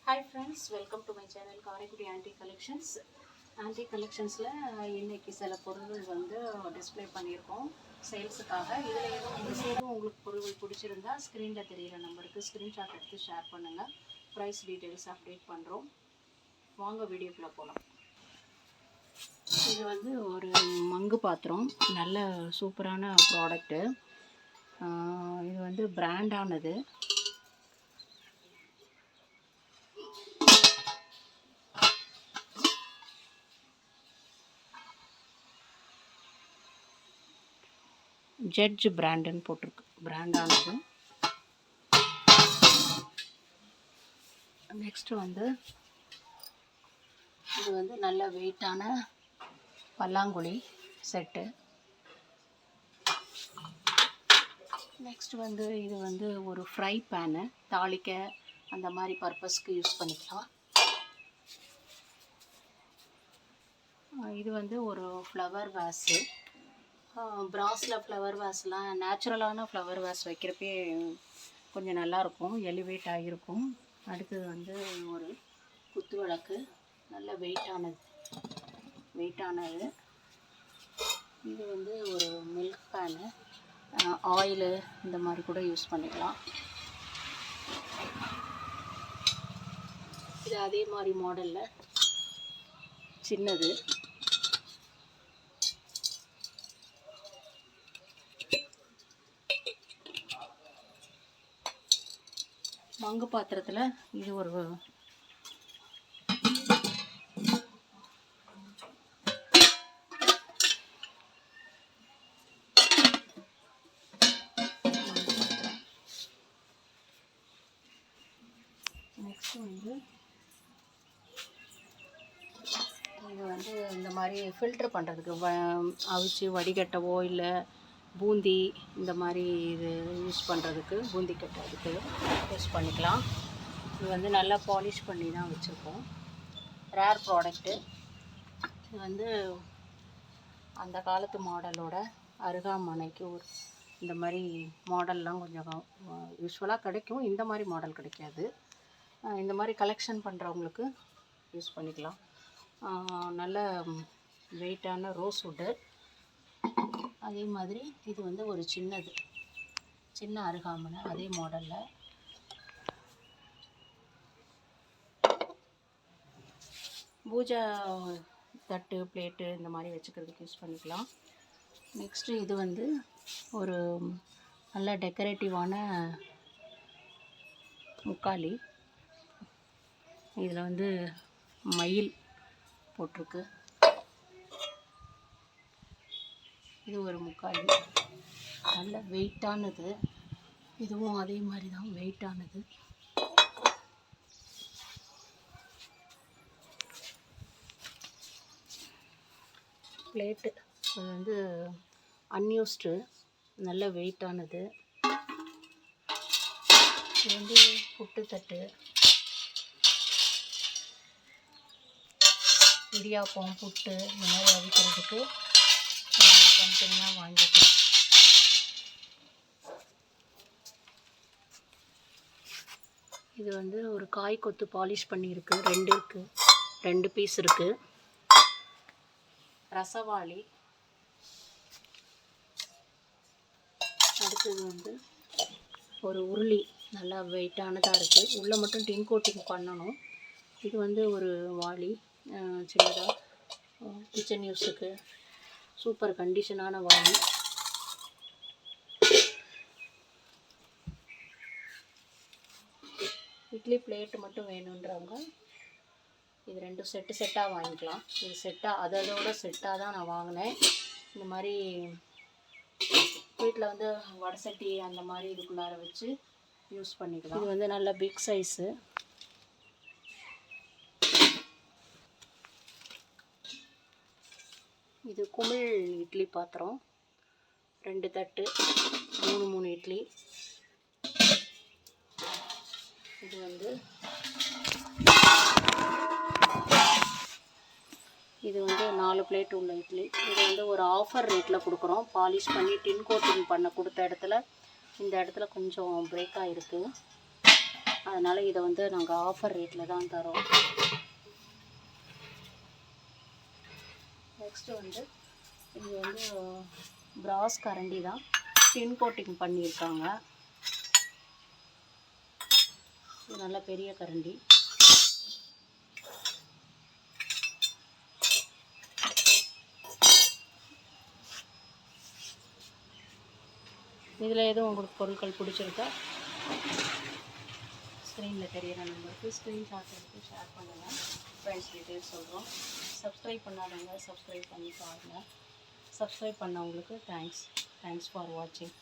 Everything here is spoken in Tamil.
Hi friends, welcome to my channel Karaikudi Antique Collections. Antique Collectionsல இன்னைக்கு சில பொருட்கள் வந்து டிஸ்ப்ளே பண்ணியிருக்கோம் சேல்ஸுக்காக. இதில் எதுவும் உங்களுக்கு பொருட்கள் பிடிச்சிருந்தா ஸ்க்ரீனில் தெரிகிற நம்பருக்கு ஸ்க்ரீன்ஷாட் எடுத்து ஷேர் பண்ணுங்கள். ப்ரைஸ் டீட்டெயில்ஸ் அப்டேட் பண்ணுறோம். வாங்க வீடியோக்குள்ளே போகலாம். இது வந்து ஒரு மங்கு பாத்திரம், நல்ல சூப்பரான ப்ராடக்ட்டு. இது வந்து பிராண்டானது. ஜட்ஜ் பிராண்டுன்னு போட்டிருக்கு, பிராண்டானது. நெக்ஸ்ட்டு வந்து இது வந்து நல்ல வெயிட்டான பல்லாங்குழி செட்டு. நெக்ஸ்ட் வந்து இது வந்து ஒரு ஃப்ரை பேனு, தாளிக்க அந்த மாதிரி பர்பஸ்க்கு யூஸ் பண்ணிக்கலாம். இது வந்து ஒரு ஃப்ளவர் வேஸு. பிராஸில் ஃப்ளவர் வேஸ்லாம் நேச்சுரலான ஃப்ளவர் வேஸ் வைக்கிறப்பே கொஞ்சம் நல்லாயிருக்கும், எலிவேட் ஆகியிருக்கும். அடுத்தது வந்து ஒரு குத்து விளக்கு, நல்ல வெயிட்டானது. இது வந்து ஒரு மில்க் பேனு, ஆயிலு இந்த மாதிரி கூட யூஸ் பண்ணிக்கலாம். இது அதே மாதிரி மாடலில் சின்னது. மங்கு பாத்திரத்தில் இது ஒரு நெக்ஸ்ட் வந்து இது வந்து இந்த மாதிரி ஃபில்ட்ரு பண்ணுறதுக்கு அவிச்சு வடிகட்டவோ இல்லை பூந்தி இந்த மாதிரி இது யூஸ் பண்ணுறதுக்கு, பூந்தி கட்டுறதுக்கு யூஸ் பண்ணிக்கலாம். இது வந்து நல்லா பாலிஷ் பண்ணி தான் வச்சுருக்கோம். Rare product. இது வந்து அந்த காலத்து மாடலோட அருகாமனைக்கு ஒரு இந்த மாதிரி மாடல்லாம் கொஞ்சம் யூஸ்வலாக கிடைக்கும், இந்த மாதிரி மாடல் கிடைக்காது. இந்த மாதிரி கலெக்ஷன் பண்ணுறவங்களுக்கு யூஸ் பண்ணிக்கலாம். நல்ல வெயிட்டான ரோஸ் வுட்டு. அதே மாதிரி இது வந்து ஒரு சின்ன அருகாமனை, அதே மாடலில். பூஜை தட்டு, பிளேட்டு இந்த மாதிரி வச்சுக்கிறதுக்கு யூஸ் பண்ணிக்கலாம். நெக்ஸ்ட்டு இது வந்து ஒரு நல்ல டெக்கரேட்டிவான முக்காலி. இதில் வந்து மயில் போட்டிருக்கு. இது ஒரு முக்காலி, நல்ல வெயிட்டானது. இதுவும் அதே மாதிரி தான் வெயிட்டானது. பிளேட்டு அது வந்து அன்யூஸ்டு, நல்ல வெயிட்டானது. இது வந்து புட்டு தட்டு, இடியாப்பம், புட்டு இந்த மாதிரி அவிக்கிறதுக்கு தனித்தனியாக வாங்கிக்கலாம். இது வந்து ஒரு காய் கொத்து பாலிஷ் பண்ணியிருக்கு, 2 பீஸ் இருக்குது. ரசவாளி. அடுத்தது வந்து ஒரு உருளி, நல்லா வெயிட்டானதாக இருக்குது. உள்ளே மட்டும் டின் கோட்டிங் பண்ணணும். இது வந்து ஒரு வாளி, சின்னதாக கிச்சன் யூஸுக்கு சூப்பர் கண்டிஷனான வாளி. இட்லி பிளேட்டு மட்டும் வேணுன்றவங்க இது 2 செட்டாக வாங்கிக்கலாம். இது அதோட செட்டாக தான் நான் வாங்கினேன். இந்த மாதிரி வீட்டில் வந்து வடை சட்டி அந்த மாதிரி இதுக்குள்ளார வச்சு யூஸ் பண்ணிக்கலாம். இது வந்து நல்ல பிக் சைஸு. இது குமிழ் இட்லி பாத்திரம், 2 தட்டு, 3 இட்லி. இது வந்து இது வந்து 4 பிளேட் உள்ள இட்லி. இது வந்து ஒரு ஆஃபர் ரேட்டில் கொடுக்குறோம். பாலிஷ் பண்ணி டின் கோட்டிங் பண்ண கொடுத்த இடத்துல இந்த இடத்துல கொஞ்சம் பிரேக் ஆகிருக்கு. அதனால் இதை வந்து நாங்கள் ஆஃபர் ரேட்டில் தான் தரோம். நெக்ஸ்ட்டு வந்து இது வந்து பிராஸ் கரண்டி தான், டின் கோட்டிங் பண்ணியிருக்காங்க. இது நல்ல பெரிய கரண்டி. இதில் எதுவும் உங்களுக்கு பொருட்கள் பிடிச்சிருக்கா ஸ்க்ரீனில் தெரியிற நம்பருக்கு ஸ்க்ரீன்ஷாட் எடுத்து ஷேர் பண்ணுங்கள். ஃப்ரெண்ட்ஸ் டீட்டெயில்ஸ் சொல்கிறோம். சப்ஸ்கிரைப் பண்ணாதவங்க சப்ஸ்கிரைப் பண்ணி பாருங்கள். சப்ஸ்கிரைப் பண்ணவங்களுக்கு தேங்க்ஸ் ஃபார் வாட்சிங்.